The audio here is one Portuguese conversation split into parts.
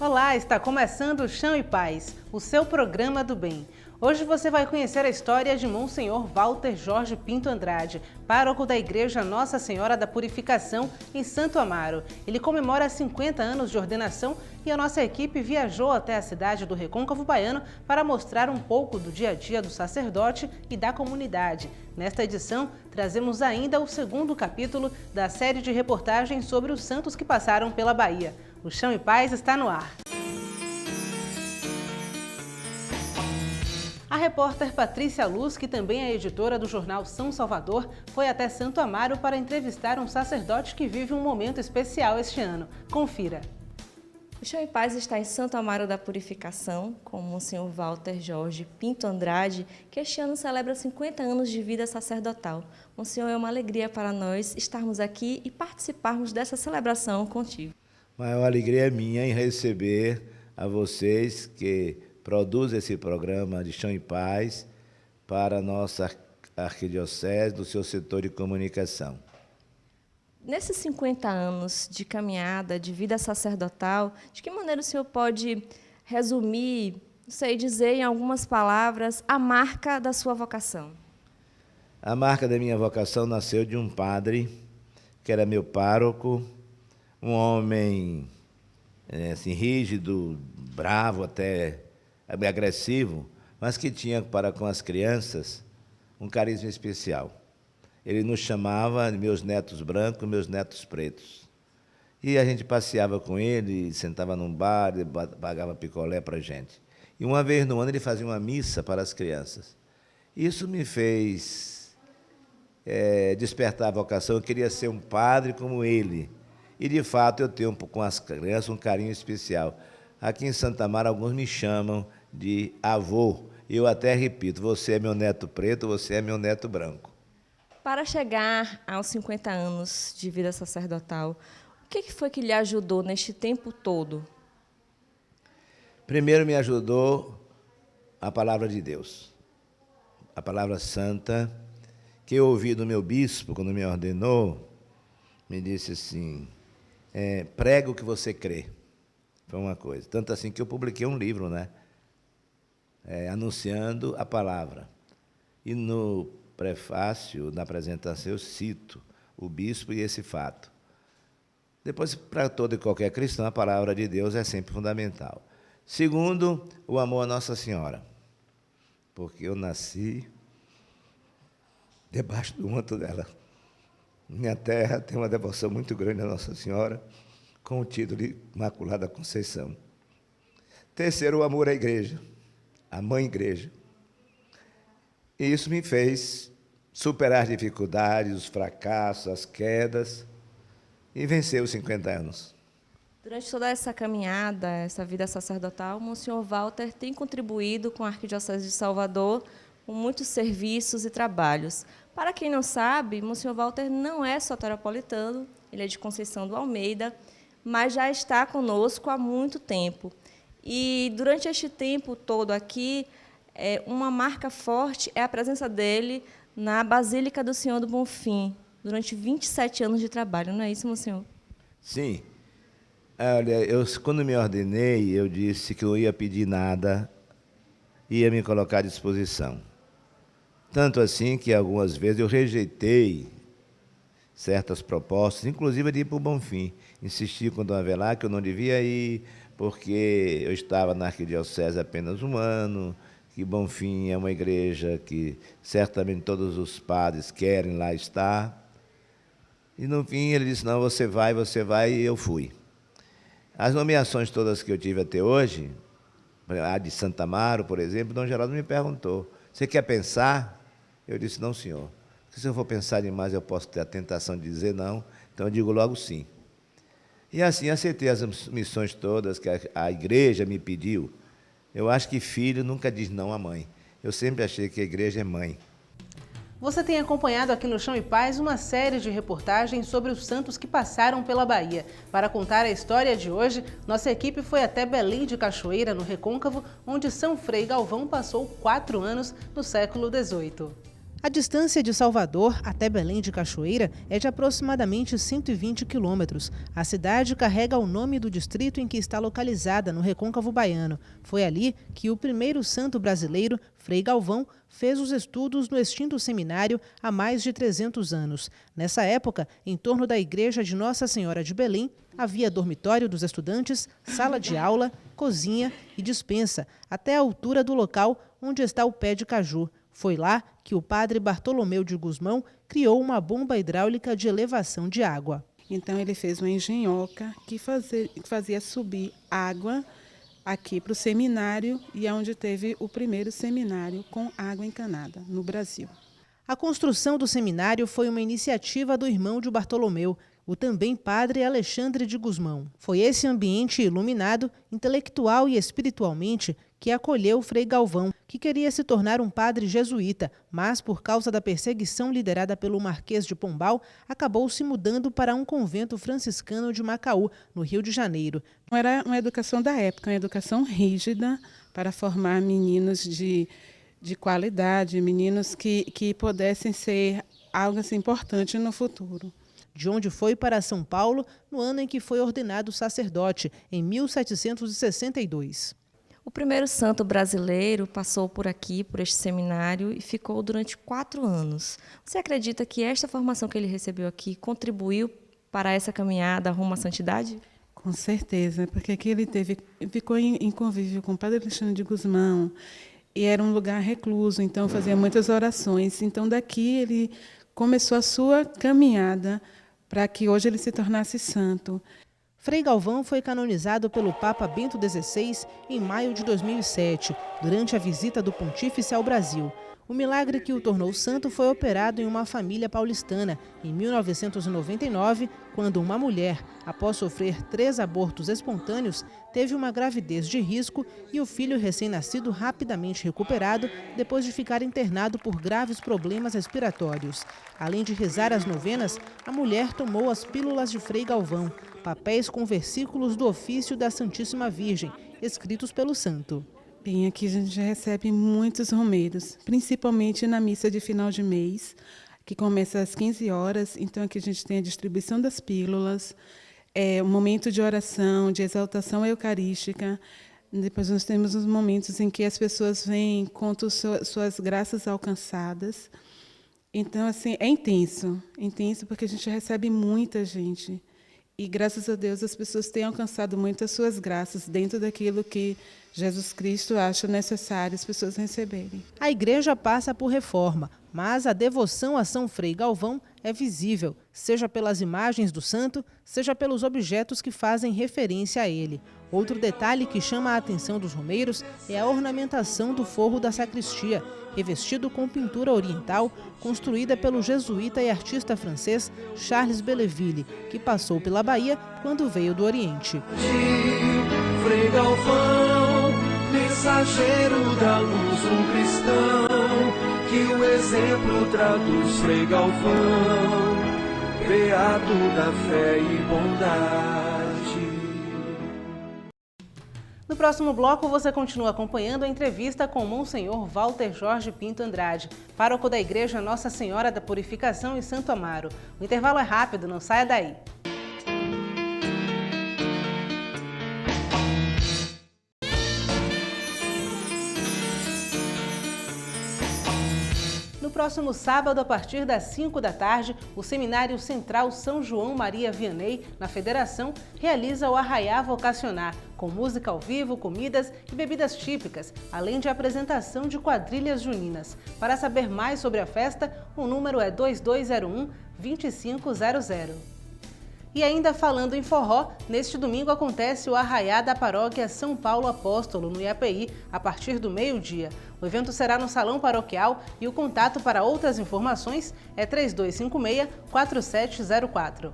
Olá, está começando o Chão e Paz, o seu programa do bem. Hoje você vai conhecer a história de Monsenhor Walter Jorge Pinto Andrade, pároco da Igreja Nossa Senhora da Purificação em Santo Amaro. Ele comemora 50 anos de ordenação e a nossa equipe viajou até a cidade do Recôncavo Baiano para mostrar um pouco do dia a dia do sacerdote e da comunidade. Nesta edição, trazemos ainda o segundo capítulo da série de reportagens sobre os santos que passaram pela Bahia. O Chão e Paz está no ar. A repórter Patrícia Luz, que também é editora do jornal São Salvador, foi até Santo Amaro para entrevistar um sacerdote que vive um momento especial este ano. Confira. O Chão e Paz está em Santo Amaro da Purificação, com o Monsenhor Walter Jorge Pinto Andrade, que este ano celebra 50 anos de vida sacerdotal. Monsenhor, é uma alegria para nós estarmos aqui e participarmos dessa celebração contigo. Maior alegria é minha em receber a vocês que produzem esse programa de Chão e Paz para a nossa arquidiocese do seu setor de comunicação. Nesses 50 anos de caminhada, de vida sacerdotal, de que maneira o senhor pode resumir, não sei, dizer em algumas palavras, a marca da sua vocação? A marca da minha vocação nasceu de um padre, que era meu pároco, um homem assim, rígido, bravo, até agressivo, mas que tinha para com as crianças um carisma especial. Ele nos chamava de meus netos brancos, meus netos pretos. E a gente passeava com ele, sentava num bar, ele pagava picolé para a gente. E uma vez no ano ele fazia uma missa para as crianças. Isso me fez despertar a vocação. Eu queria ser um padre como ele. E, de fato, eu tenho com as crianças um carinho especial. Aqui em Santo Amaro, alguns me chamam de avô. Eu até repito, você é meu neto preto, você é meu neto branco. Para chegar aos 50 anos de vida sacerdotal, o que foi que lhe ajudou neste tempo todo? Primeiro me ajudou a palavra de Deus, a palavra santa, que eu ouvi do meu bispo, quando me ordenou, me disse assim, prega o que você crê. Foi uma coisa. Tanto assim que eu publiquei um livro, né? Anunciando a palavra. E no prefácio, na apresentação, eu cito o bispo e esse fato. Depois, para todo e qualquer cristão, a palavra de Deus é sempre fundamental. Segundo, o amor a Nossa Senhora. Porque eu nasci debaixo do manto dela. Minha terra tem uma devoção muito grande a Nossa Senhora, com o título de Imaculada Conceição. Terceiro, o amor à igreja, à mãe igreja. E isso me fez superar as dificuldades, os fracassos, as quedas e vencer os 50 anos. Durante toda essa caminhada, essa vida sacerdotal, o Monsenhor Walter tem contribuído com a Arquidiocese de Salvador com muitos serviços e trabalhos. Para quem não sabe, Monsenhor Walter não é soteropolitano, ele é de Conceição do Almeida, mas já está conosco há muito tempo. E, durante este tempo todo aqui, uma marca forte é a presença dele na Basílica do Senhor do Bonfim, durante 27 anos de trabalho. Não é isso, Monsenhor? Sim. Olha, quando me ordenei, eu disse que eu não ia pedir nada, ia me colocar à disposição. Tanto assim que, algumas vezes, eu rejeitei certas propostas, inclusive de ir para o Bonfim. Insisti com Dom Avelar que eu não devia ir, porque eu estava na arquidiocese apenas um ano, que Bonfim é uma igreja que certamente todos os padres querem lá estar. E, no fim, ele disse, não, você vai, e eu fui. As nomeações todas que eu tive até hoje, a de Santo Amaro, por exemplo, Dom Geraldo me perguntou, você quer pensar? Eu disse, não, senhor. Porque se eu for pensar demais, eu posso ter a tentação de dizer não, então eu digo logo sim. E assim aceitei as missões todas que a igreja me pediu. Eu acho que filho nunca diz não à mãe. Eu sempre achei que a igreja é mãe. Você tem acompanhado aqui no Chão e Paz uma série de reportagens sobre os santos que passaram pela Bahia. Para contar a história de hoje, nossa equipe foi até Belém de Cachoeira, no Recôncavo, onde São Frei Galvão passou 4 anos no século XVIII. A distância de Salvador até Belém de Cachoeira é de aproximadamente 120 quilômetros. A cidade carrega o nome do distrito em que está localizada, no Recôncavo Baiano. Foi ali que o primeiro santo brasileiro, Frei Galvão, fez os estudos no extinto seminário há mais de 300 anos. Nessa época, em torno da igreja de Nossa Senhora de Belém, havia dormitório dos estudantes, sala de aula, cozinha e despensa, até a altura do local onde está o pé de caju. Foi lá que o padre Bartolomeu de Gusmão criou uma bomba hidráulica de elevação de água. Então ele fez uma engenhoca que fazia subir água aqui para o seminário, e é onde teve o primeiro seminário com água encanada no Brasil. A construção do seminário foi uma iniciativa do irmão de Bartolomeu, o também padre Alexandre de Gusmão. Foi esse ambiente iluminado, intelectual e espiritualmente, que acolheu Frei Galvão, que queria se tornar um padre jesuíta, mas, por causa da perseguição liderada pelo Marquês de Pombal, acabou se mudando para um convento franciscano de Macaú, no Rio de Janeiro. Era uma educação da época, uma educação rígida para formar meninos de qualidade, meninos que pudessem ser algo assim, importante no futuro. De onde foi para São Paulo no ano em que foi ordenado sacerdote, em 1762. O primeiro santo brasileiro passou por aqui, por este seminário, e ficou durante 4 anos. Você acredita que esta formação que ele recebeu aqui contribuiu para essa caminhada rumo à santidade? Com certeza, porque aqui ele ficou em convívio com o padre Alexandre de Gusmão, e era um lugar recluso, então fazia muitas orações. Então daqui ele começou a sua caminhada para que hoje ele se tornasse santo. Frei Galvão foi canonizado pelo Papa Bento XVI em maio de 2007, durante a visita do Pontífice ao Brasil. O milagre que o tornou santo foi operado em uma família paulistana, em 1999, quando uma mulher, após sofrer 3 abortos espontâneos, teve uma gravidez de risco e o filho recém-nascido rapidamente recuperado depois de ficar internado por graves problemas respiratórios. Além de rezar as novenas, a mulher tomou as pílulas de Frei Galvão, papéis com versículos do ofício da Santíssima Virgem, escritos pelo santo. Bem, aqui a gente recebe muitos romeiros, principalmente na missa de final de mês, que começa às 15 horas. Então, aqui a gente tem a distribuição das pílulas, um momento de oração, de exaltação eucarística. Depois nós temos os momentos em que as pessoas vêm, contam suas graças alcançadas. Então, assim, é intenso porque a gente recebe muita gente. E, graças a Deus, as pessoas têm alcançado muitas suas graças dentro daquilo que Jesus Cristo acha necessário as pessoas receberem. A igreja passa por reforma, mas a devoção a São Frei Galvão é visível, seja pelas imagens do santo, seja pelos objetos que fazem referência a ele. Outro detalhe que chama a atenção dos romeiros é a ornamentação do forro da sacristia, revestido com pintura oriental, construída pelo jesuíta e artista francês Charles Belleville, que passou pela Bahia quando veio do Oriente. Frei Galvão, mensageiro da luz, um cristão, que o exemplo traduz. Frei Galvão, beato da fé e bondade. No próximo bloco, você continua acompanhando a entrevista com o Monsenhor Walter Jorge Pinto Andrade, pároco da Igreja Nossa Senhora da Purificação em Santo Amaro. O intervalo é rápido, não saia daí. No próximo sábado, a partir das 5 da tarde, o Seminário Central São João Maria Vianney, na Federação, realiza o Arraiá Vocacionar, com música ao vivo, comidas e bebidas típicas, além de apresentação de quadrilhas juninas. Para saber mais sobre a festa, o número é 2201-2500. E ainda falando em forró, neste domingo acontece o Arraiá da Paróquia São Paulo Apóstolo, no IAPI, a partir do meio-dia. O evento será no Salão Paroquial e o contato para outras informações é 3256-4704.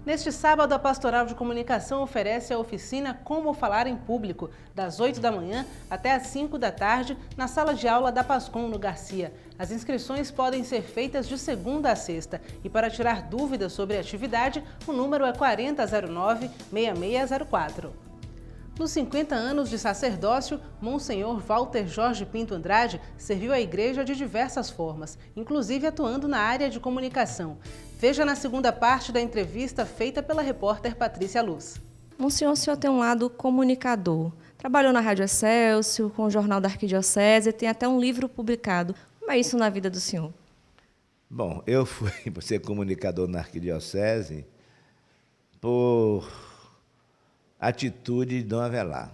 Neste sábado, a Pastoral de Comunicação oferece a oficina Como Falar em Público, das 8 da manhã até às 5 da tarde, na sala de aula da Pascom, no Garcia. As inscrições podem ser feitas de segunda a sexta e, para tirar dúvidas sobre a atividade, o número é 4009-6604. Nos 50 anos de sacerdócio, Monsenhor Walter Jorge Pinto Andrade serviu a igreja de diversas formas, inclusive atuando na área de comunicação. Veja na segunda parte da entrevista feita pela repórter Patrícia Luz. Monsenhor, o senhor tem um lado comunicador. Trabalhou na Rádio Excelsior, com o Jornal da Arquidiocese, tem até um livro publicado. Como é isso na vida do senhor? Bom, eu fui ser comunicador na Arquidiocese por atitude de Dom Avelar.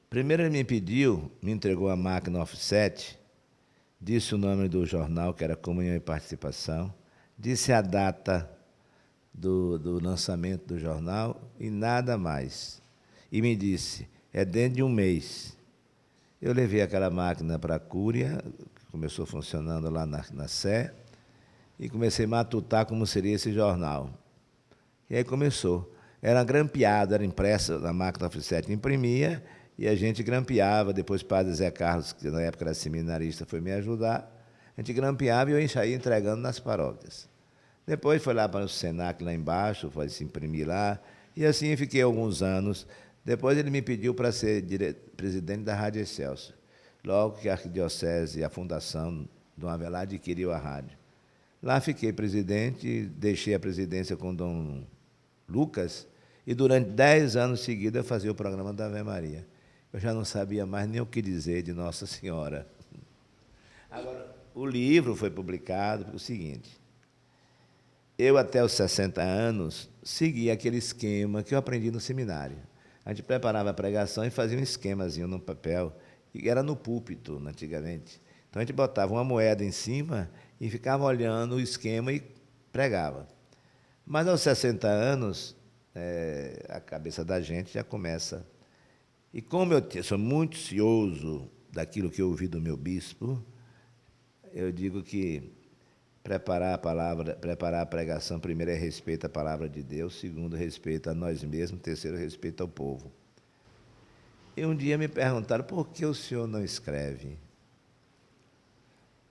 Primeiro ele me entregou a máquina offset, disse o nome do jornal, que era Comunhão e Participação, disse a data do lançamento do jornal e nada mais. E me disse, é dentro de um mês. Eu levei aquela máquina para a Cúria, que começou funcionando lá na Sé, e comecei a matutar como seria esse jornal. E aí começou. Era grampeado, era impressa na máquina offset, imprimia, e a gente grampeava. Depois o padre Zé Carlos, que na época era seminarista, foi me ajudar. A gente grampeava e eu saía entregando nas paróquias. Depois foi lá para o Senac, lá embaixo, foi se imprimir lá, e assim fiquei alguns anos. Depois ele me pediu para ser presidente da Rádio Excelsior, logo que a Arquidiocese e a Fundação Dom Avelar adquiriu a rádio. Lá fiquei presidente, deixei a presidência com Dom Lucas, e durante 10 anos seguidos eu fazia o programa da Ave Maria. Eu já não sabia mais nem o que dizer de Nossa Senhora. Agora, o livro foi publicado pelo seguinte: eu, até os 60 anos, segui aquele esquema que eu aprendi no seminário. A gente preparava a pregação e fazia um esquemazinho no papel, e era no púlpito, antigamente. Então, a gente botava uma moeda em cima e ficava olhando o esquema e pregava. Mas, aos 60 anos, a cabeça da gente já começa. E como eu sou muito cioso daquilo que eu ouvi do meu bispo, eu digo que preparar a pregação, primeiro é respeito à palavra de Deus, segundo, respeito a nós mesmos, terceiro, respeito ao povo. E um dia me perguntaram, por que o senhor não escreve?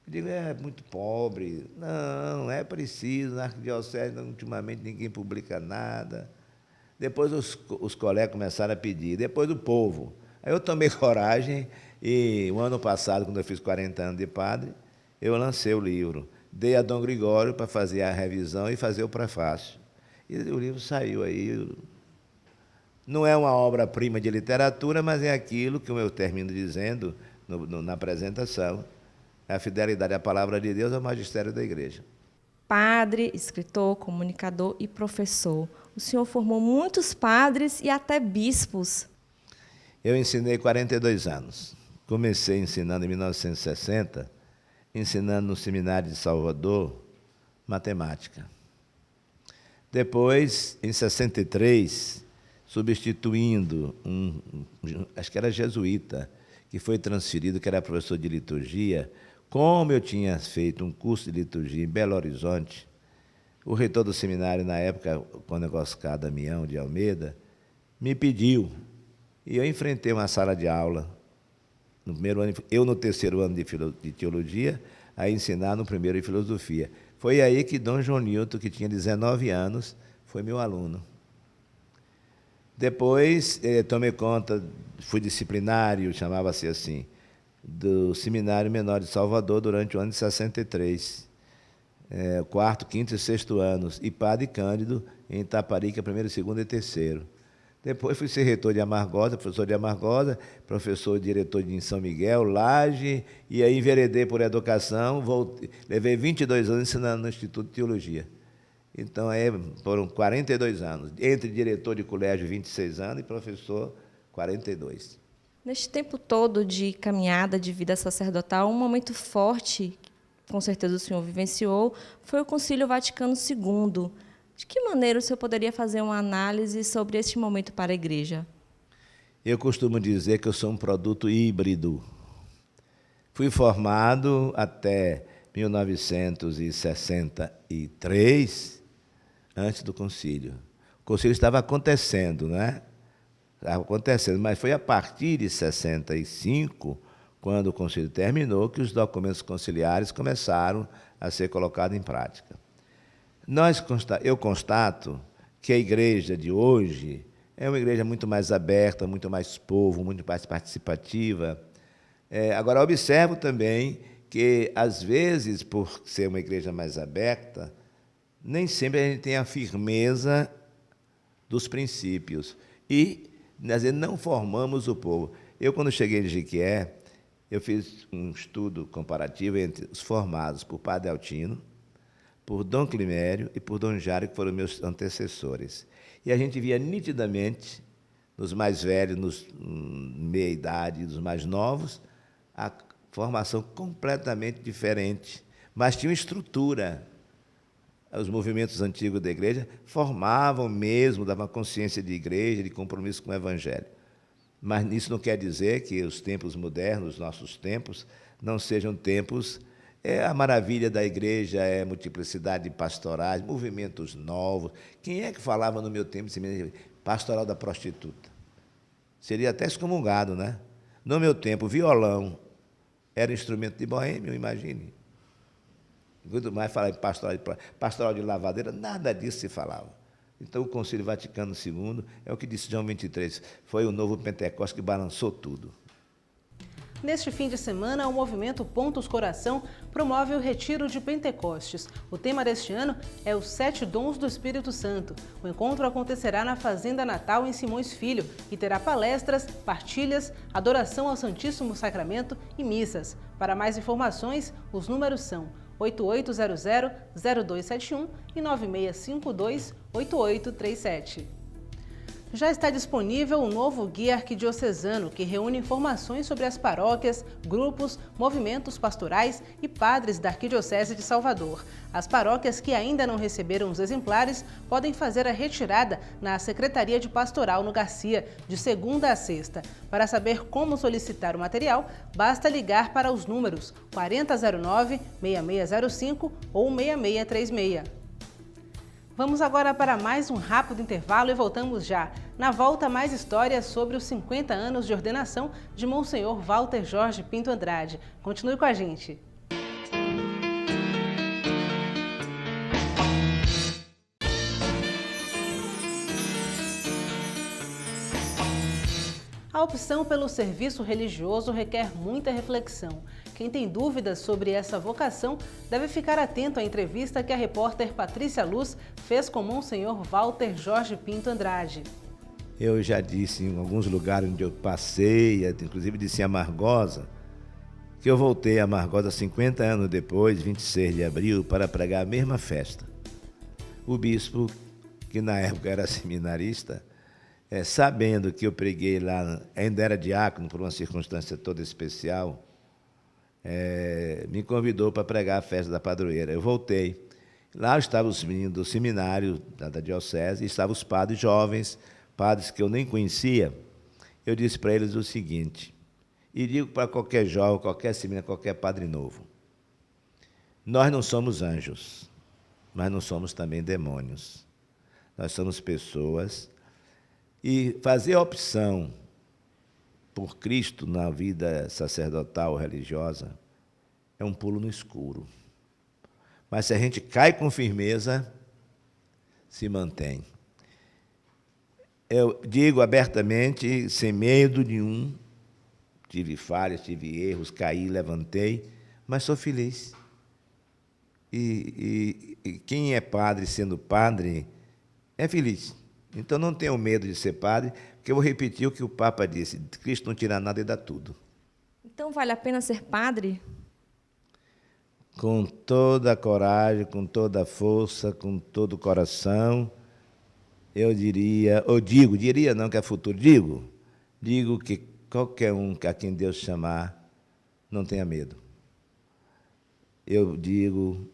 Eu digo, é muito pobre. Não, é preciso, na Arquidiocese, ultimamente ninguém publica nada. Depois os colegas começaram a pedir, depois o povo. Aí eu tomei coragem e, o ano passado, quando eu fiz 40 anos de padre, eu lancei o livro. Dei a Dom Gregório para fazer a revisão e fazer o prefácio. E o livro saiu aí. Não é uma obra-prima de literatura, mas é aquilo que eu termino dizendo na apresentação. É a fidelidade à palavra de Deus ao magistério da Igreja. Padre, escritor, comunicador e professor. O senhor formou muitos padres e até bispos. Eu ensinei 42 anos. Comecei ensinando em 1960, ensinando no Seminário de Salvador, matemática. Depois, em 63, substituindo acho que era jesuíta, que foi transferido, que era professor de liturgia. Como eu tinha feito um curso de liturgia em Belo Horizonte, o reitor do seminário, na época, Cônego Oscar Damião de Almeida, me pediu, e eu enfrentei uma sala de aula, no primeiro ano, eu no terceiro ano de teologia, a ensinar no primeiro em filosofia. Foi aí que Dom João Nilton, que tinha 19 anos, foi meu aluno. Depois, tomei conta, fui disciplinário, chamava-se assim, do Seminário Menor de Salvador durante o ano de 63, quarto, quinto e sexto anos, e padre Cândido em Itaparica, primeiro, segundo e terceiro. Depois fui ser reitor de Amargosa, professor de Amargosa, professor e diretor de São Miguel, Laje, e aí enveredei por educação, levei 22 anos ensinando no Instituto de Teologia. Então, foram 42 anos, entre diretor de colégio, 26 anos, e professor, 42. Neste tempo todo de caminhada, de vida sacerdotal, um momento forte, que com certeza o senhor vivenciou, foi o Concílio Vaticano II. De que maneira o senhor poderia fazer uma análise sobre este momento para a Igreja? Eu costumo dizer que eu sou um produto híbrido. Fui formado até 1963, antes do concílio. O concílio estava acontecendo, né? Estava acontecendo, mas foi a partir de 65, quando o concílio terminou, que os documentos conciliares começaram a ser colocados em prática. Eu constato que a igreja de hoje É uma igreja muito mais aberta, muito mais povo, muito mais participativa. Agora, observo também que, às vezes, por ser uma igreja mais aberta, nem sempre a gente tem a firmeza dos princípios. E, às vezes, não formamos o povo. Eu, quando cheguei em Jequié, eu fiz um estudo comparativo entre os formados por Padre Altino, por Dom Climério e por Dom Jário, que foram meus antecessores. E a gente via nitidamente, nos mais velhos, nos meia-idade, nos mais novos, a formação completamente diferente, mas tinha uma estrutura. Os movimentos antigos da igreja formavam mesmo, davam consciência de igreja, de compromisso com o Evangelho. Mas isso não quer dizer que os tempos modernos, os nossos tempos, não sejam tempos... A maravilha da igreja é a multiplicidade de pastorais, movimentos novos. Quem é que falava no meu tempo de pastoral da prostituta? Seria até excomungado, né? No meu tempo, violão era instrumento de boêmio, imagine. Muito mais falar em pastoral de lavadeira, nada disso se falava. Então, o Concílio Vaticano II, é o que disse João 23, foi o novo Pentecostes que balançou tudo. Neste fim de semana, o movimento Pontos Coração promove o Retiro de Pentecostes. O tema deste ano é os 7 Dons do Espírito Santo. O encontro acontecerá na Fazenda Natal, em Simões Filho, e terá palestras, partilhas, adoração ao Santíssimo Sacramento e missas. Para mais informações, os números são 8800-0271 e 9652-8837. Já está disponível o novo Guia Arquidiocesano, que reúne informações sobre as paróquias, grupos, movimentos pastorais e padres da Arquidiocese de Salvador. As paróquias que ainda não receberam os exemplares podem fazer a retirada na Secretaria de Pastoral no Garcia, de segunda a sexta. Para saber como solicitar o material, basta ligar para os números 4009-6605 ou 6636. Vamos agora para mais um rápido intervalo e voltamos já. Na volta, mais histórias sobre os 50 anos de ordenação de Monsenhor Walter Jorge Pinto Andrade. Continue com a gente. A opção pelo serviço religioso requer muita reflexão. Quem tem dúvidas sobre essa vocação deve ficar atento à entrevista que a repórter Patrícia Luz fez com Monsenhor Walter Jorge Pinto Andrade. Eu já disse em alguns lugares onde eu passei, inclusive disse em Amargosa, que eu voltei a Amargosa 50 anos depois, 26 de abril, para pregar a mesma festa. O bispo, que na época era seminarista, sabendo que eu preguei lá, ainda era diácono por uma circunstância toda especial, me convidou para pregar a festa da padroeira. Eu voltei. Lá estavam os meninos do seminário da diocese, e estavam os padres jovens, padres que eu nem conhecia. Eu disse para eles o seguinte, e digo para qualquer jovem, qualquer seminário, qualquer padre novo: nós não somos anjos, mas não somos também demônios. Nós somos pessoas, e fazer a opção por Cristo na vida sacerdotal ou religiosa é um pulo no escuro. Mas se a gente cai com firmeza, se mantém. Eu digo abertamente, sem medo nenhum, tive falhas, tive erros, caí, levantei, mas sou feliz. E quem é padre sendo padre é feliz. Então não tenham medo de ser padre, porque eu vou repetir o que o Papa disse: Cristo não tira nada e dá tudo. Então vale a pena ser padre? Com toda a coragem, com toda a força, com todo o coração, eu diria, ou diria não que é futuro, digo que qualquer um a quem Deus chamar, não tenha medo. Eu digo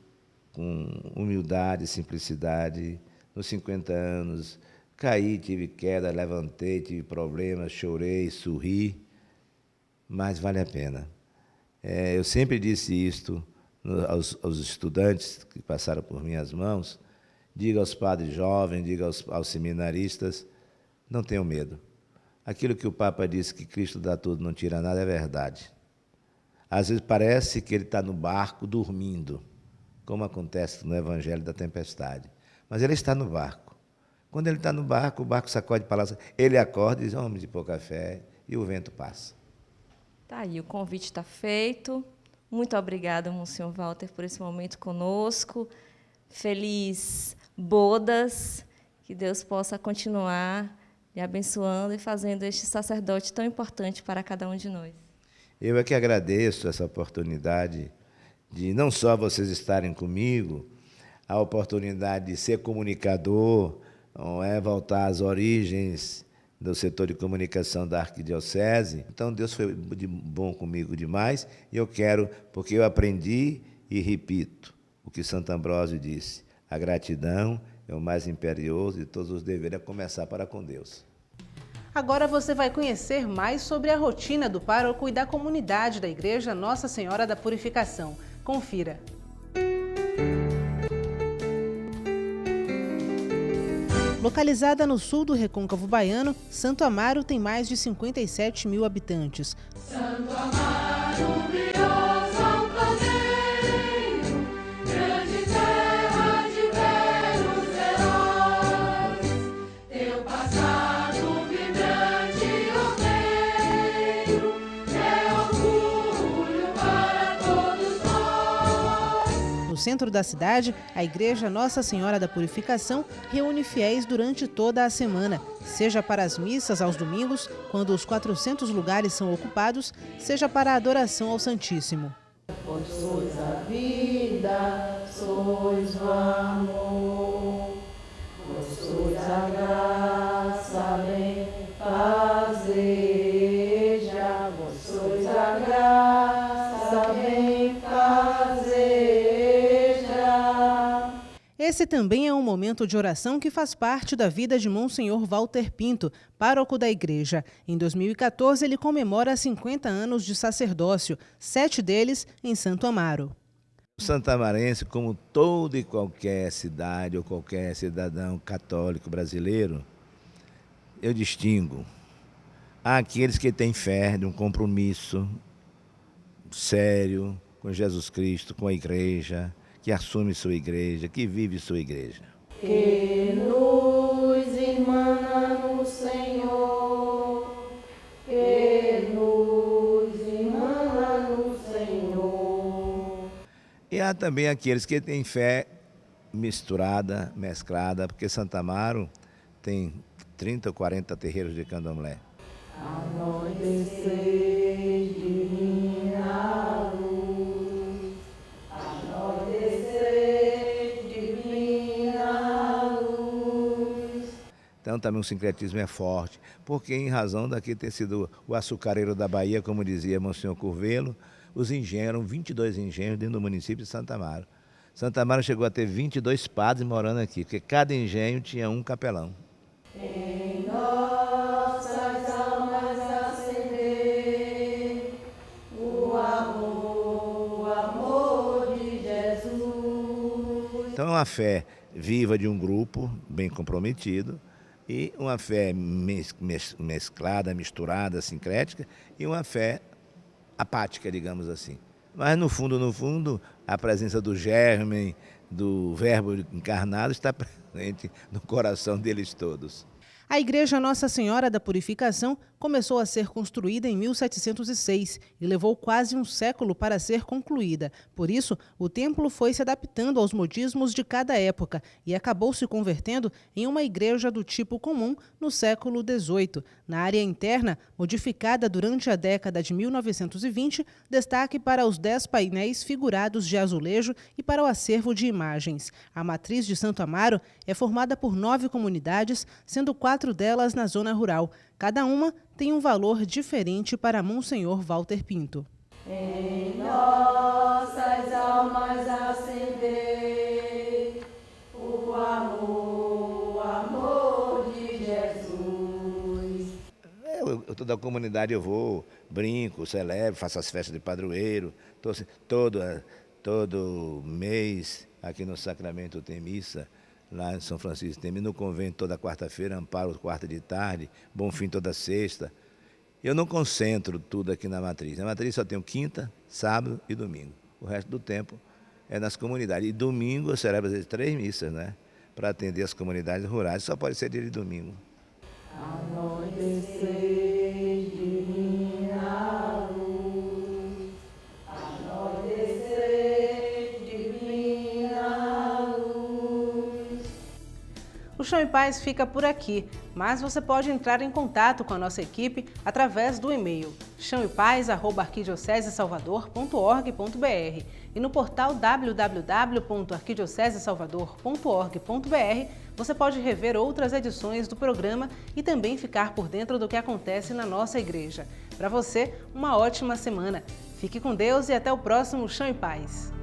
com humildade, simplicidade, nos 50 anos, caí, tive queda, levantei, tive problemas, chorei, sorri, mas vale a pena. Eu sempre disse isto aos estudantes que passaram por minhas mãos, diga aos padres jovens, diga aos seminaristas, não tenham medo. Aquilo que o Papa disse, que Cristo dá tudo, não tira nada, é verdade. Às vezes parece que ele está no barco dormindo, como acontece no Evangelho da Tempestade, mas ele está no barco. Quando ele está no barco, o barco sacode para lá, ele acorda e diz, homem de pouca fé, e o vento passa. Tá aí, o convite está feito. Muito obrigada, Monsenhor Walter, por esse momento conosco. Feliz bodas, que Deus possa continuar lhe abençoando e fazendo este sacerdote tão importante para cada um de nós. Eu é que agradeço essa oportunidade de não só vocês estarem comigo, a oportunidade de ser comunicador, não é, voltar às origens do setor de comunicação da Arquidiocese. Então, Deus foi bom comigo demais, e eu quero, porque eu aprendi e repito o que Santo Ambrósio disse, a gratidão é o mais imperioso de todos os deveres, a começar para com Deus. Agora você vai conhecer mais sobre a rotina do pároco e da comunidade da Igreja Nossa Senhora da Purificação. Confira. Localizada no sul do Recôncavo Baiano, Santo Amaro tem mais de 57 mil habitantes. Santo Amaro, brioso altaneiro, grande terra de belos heróis, teu passado vibrante e ordeiro é orgulho para todos nós. No centro da cidade, a Igreja Nossa Senhora da Purificação reúne fiéis durante toda a semana, seja para as missas aos domingos, quando os 400 lugares são ocupados, seja para a adoração ao Santíssimo. Vós sois a vida, sois o amor, vós sois a graça, bem fazeja, vós sois a graça, bem fazeja. Esse também é um momento de oração que faz parte da vida de Monsenhor Walter Pinto, pároco da igreja. Em 2014, ele comemora 50 anos de sacerdócio, 7 deles em Santo Amaro. O santamarense, como toda e qualquer cidade ou qualquer cidadão católico brasileiro, eu distingo. Há aqueles que têm fé de um compromisso sério com Jesus Cristo, com a igreja, que assume sua igreja, que vive sua igreja. Que nos irmana no Senhor, que nos irmana no Senhor. E há também aqueles que têm fé misturada, mesclada, porque Santo Amaro tem 30 ou 40 terreiros de candomblé. Anoitecer divina luz, anoitecer divina luz. Então também o sincretismo é forte, porque em razão daqui ter sido o açucareiro da Bahia, como dizia Monsenhor Curvelo, os engenhos, eram 22 engenhos dentro do município de Santo Amaro. Santo Amaro chegou a ter 22 padres morando aqui, porque cada engenho tinha um capelão. Em nossas almas acender o amor de Jesus. Então é uma fé viva de um grupo bem comprometido, e uma fé mesclada, misturada, sincrética, e uma fé apática, digamos assim. Mas no fundo, a presença do germen, do verbo encarnado está presente no coração deles todos. A Igreja Nossa Senhora da Purificação começou a ser construída em 1706 e levou quase um século para ser concluída. Por isso, o templo foi se adaptando aos modismos de cada época e acabou se convertendo em uma igreja do tipo comum no século XVIII. Na área interna, modificada durante a década de 1920, destaque para os 10 painéis figurados de azulejo e para o acervo de imagens. A matriz de Santo Amaro é formada por 9 comunidades, sendo 4 delas na zona rural. Cada uma tem um valor diferente para Monsenhor Walter Pinto. Em nossas almas acender o amor de Jesus. Toda a comunidade eu vou, brinco, celebro, faço as festas de padroeiro, todo mês aqui no Sacramento tem missa. Lá em São Francisco tem no convento toda quarta-feira, Amparo quarta de tarde, Bonfim toda sexta. Eu não concentro tudo aqui na matriz. Na matriz só tenho quinta, sábado e domingo. O resto do tempo é nas comunidades. E domingo eu celebro às vezes 3 missas, né? para atender as comunidades rurais. Só pode ser dia de domingo. Anoitecer, divina luz. Anoitecer, divina luz. O Chão e Paz fica por aqui, mas você pode entrar em contato com a nossa equipe através do e-mail chãoepaz@arquidiocesesalvador.org.br e no portal www.arquidiocesesalvador.org.br você pode rever outras edições do programa e também ficar por dentro do que acontece na nossa igreja. Para você, uma ótima semana. Fique com Deus e até o próximo Chão e Paz.